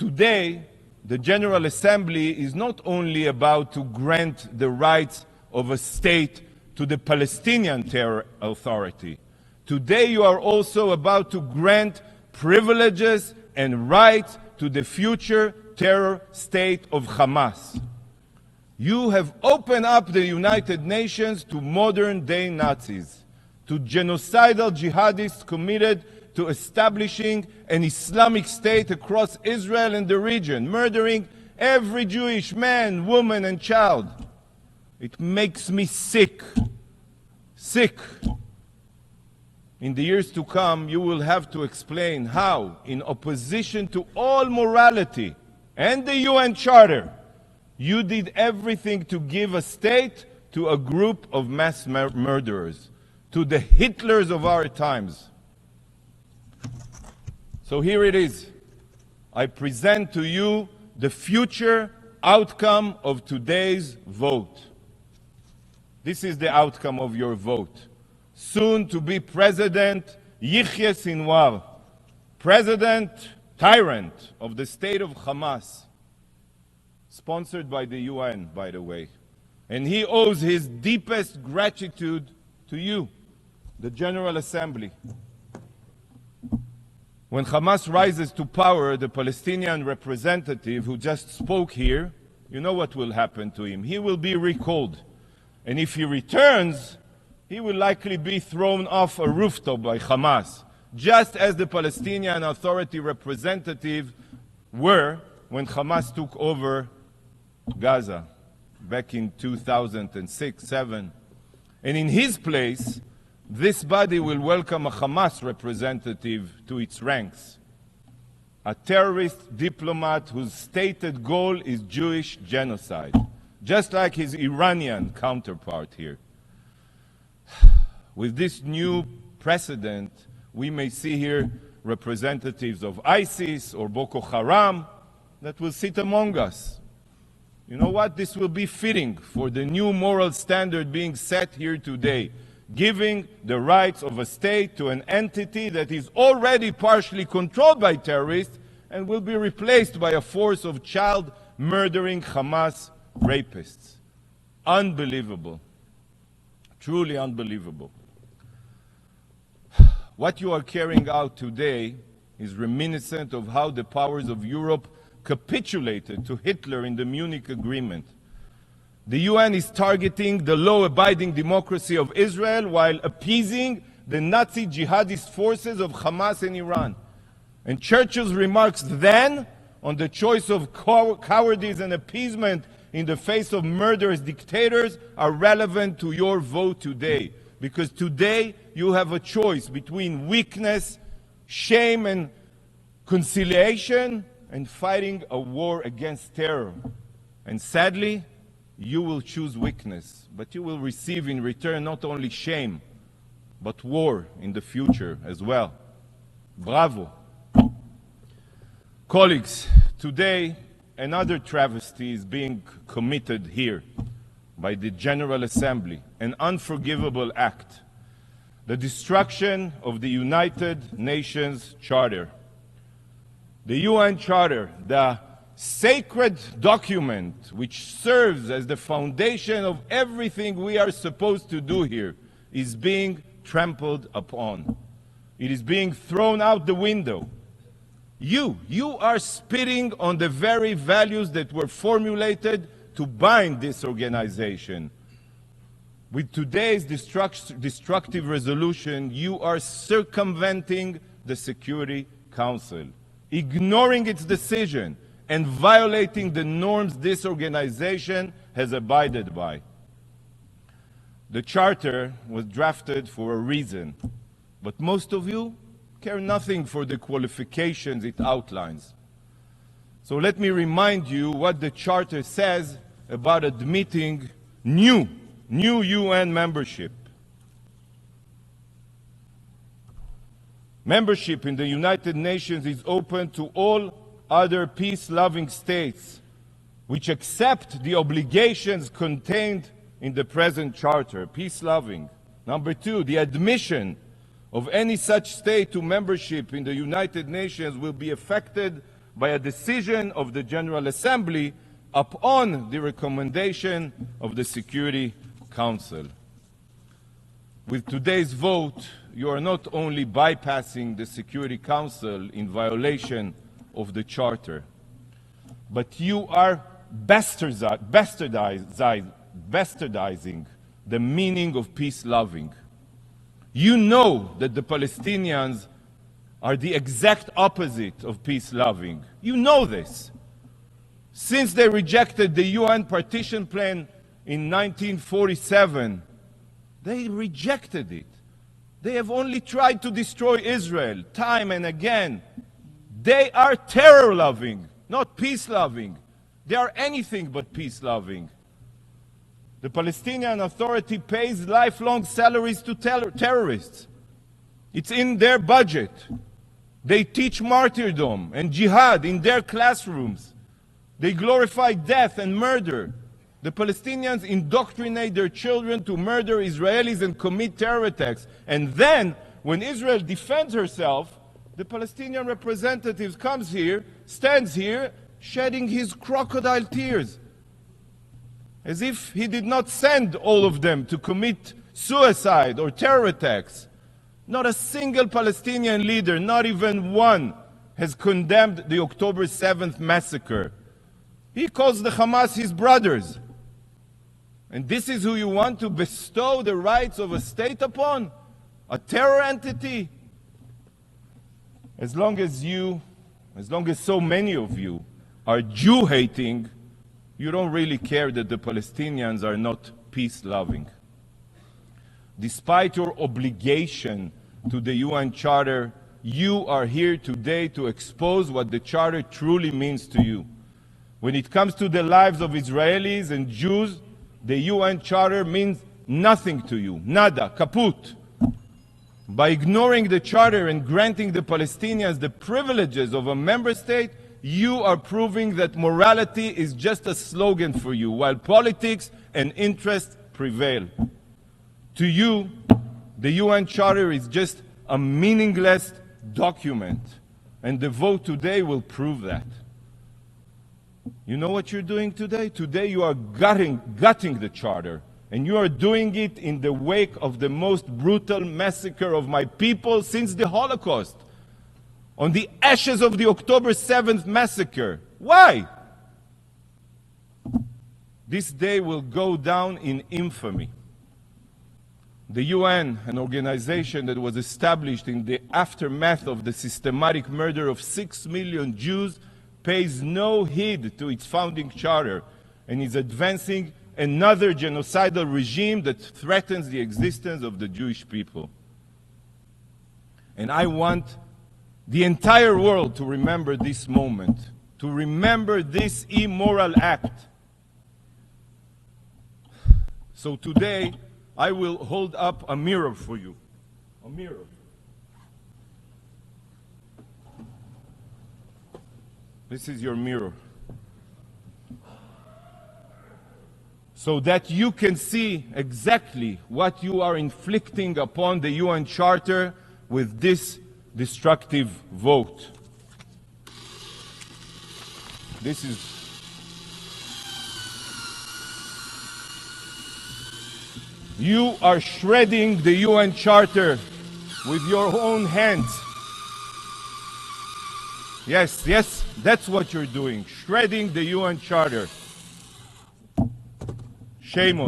today, the General Assembly is not only about to grant the rights of a state to the Palestinian Terror Authority. Today you are also about to grant privileges and rights to the future terror state of Hamas. You have opened up the United Nations to modern-day Nazis, to genocidal jihadists committed to establishing an Islamic State across Israel and the region, murdering every Jewish man, woman, and child. It makes me sick. Sick. In the years to come, you will have to explain how, in opposition to all morality and the UN Charter, you did everything to give a state to a group of mass murderers, to the Hitlers of our times. So here it is. I present to you the future outcome of today's vote. This is the outcome of your vote. Soon to be President Yihya Sinwar, President Tyrant of the state of Hamas, sponsored by the UN, by the way. And he owes his deepest gratitude to you, the General Assembly. When Hamas rises to power, the Palestinian representative who just spoke here, you know what will happen to him. He will be recalled. And if he returns, he will likely be thrown off a rooftop by Hamas, just as the Palestinian Authority representatives were when Hamas took over Gaza back in 2006-07. And in his place, this body will welcome a Hamas representative to its ranks, a terrorist diplomat whose stated goal is Jewish genocide, just like his Iranian counterpart here. With this new precedent, we may see here representatives of ISIS or Boko Haram that will sit among us. You know what? This will be fitting for the new moral standard being set here today, giving the rights of a state to an entity that is already partially controlled by terrorists and will be replaced by a force of child-murdering Hamas rapists. Unbelievable. Truly unbelievable. What you are carrying out today is reminiscent of how the powers of Europe capitulated to Hitler in the Munich Agreement. The UN is targeting the law-abiding democracy of Israel while appeasing the Nazi jihadist forces of Hamas and Iran. And Churchill's remarks then on the choice of cowardice and appeasement in the face of murderous dictators are relevant to your vote today. Because today you have a choice between weakness, shame, and conciliation, and fighting a war against terror. And sadly, you will choose weakness, but you will receive in return not only shame, but war in the future as well. Bravo. Colleagues, today another travesty is being committed here by the General Assembly, an unforgivable act, the destruction of the United Nations Charter. The UN Charter, the sacred document which serves as the foundation of everything we are supposed to do here, is being trampled upon. It is being thrown out the window. You are spitting on the very values that were formulated to bind this organization. With today's destructive resolution, you are circumventing the Security Council, ignoring its decision, and violating the norms this organization has abided by. The Charter was drafted for a reason, but most of you care nothing for the qualifications it outlines. So let me remind you what the Charter says about admitting new UN membership. Membership in the United Nations is open to all other peace-loving states which accept the obligations contained in the present Charter, peace-loving. Number two, the admission of any such state to membership in the United Nations will be affected by a decision of the General Assembly upon the recommendation of the Security Council. With today's vote, you are not only bypassing the Security Council in violation of the Charter, but you are bastardizing the meaning of peace-loving. You know that the Palestinians are the exact opposite of peace-loving. You know this. Since they rejected the UN partition plan in 1947, they rejected it. They have only tried to destroy Israel time and again. They are terror-loving, not peace-loving. They are anything but peace-loving. The Palestinian Authority pays lifelong salaries to terrorists. It's in their budget. They teach martyrdom and jihad in their classrooms. They glorify death and murder. The Palestinians indoctrinate their children to murder Israelis and commit terror attacks. And then, when Israel defends herself, the Palestinian representative comes here, stands here, shedding his crocodile tears, as if he did not send all of them to commit suicide or terror attacks. Not a single Palestinian leader, not even one, has condemned the October 7th massacre. He calls the Hamas his brothers. And this is who you want to bestow the rights of a state upon? A terror entity? As long as so many of you are Jew-hating, you don't really care that the Palestinians are not peace-loving. Despite your obligation to the UN Charter, you are here today to expose what the Charter truly means to you. When it comes to the lives of Israelis and Jews, the UN Charter means nothing to you. Nada, kaput. By ignoring the Charter and granting the Palestinians the privileges of a member state, you are proving that morality is just a slogan for you, while politics and interest prevail. To you, the UN Charter is just a meaningless document, and the vote today will prove that. You know what you're doing today? Today you are gutting the Charter, and you are doing it in the wake of the most brutal massacre of my people since the Holocaust, on the ashes of the October 7th massacre. Why? This day will go down in infamy. The UN, an organization that was established in the aftermath of the systematic murder of 6 million Jews, pays no heed to its founding charter and is advancing another genocidal regime that threatens the existence of the Jewish people. And I want the entire world to remember this moment, to remember this immoral act. So today, I will hold up a mirror for you. A mirror. This is your mirror. So that you can see exactly what you are inflicting upon the UN Charter with this destructive vote. This is you are shredding the UN Charter with your own hands. Yes, yes, that's what you're doing, shredding the UN Charter. Shame on you.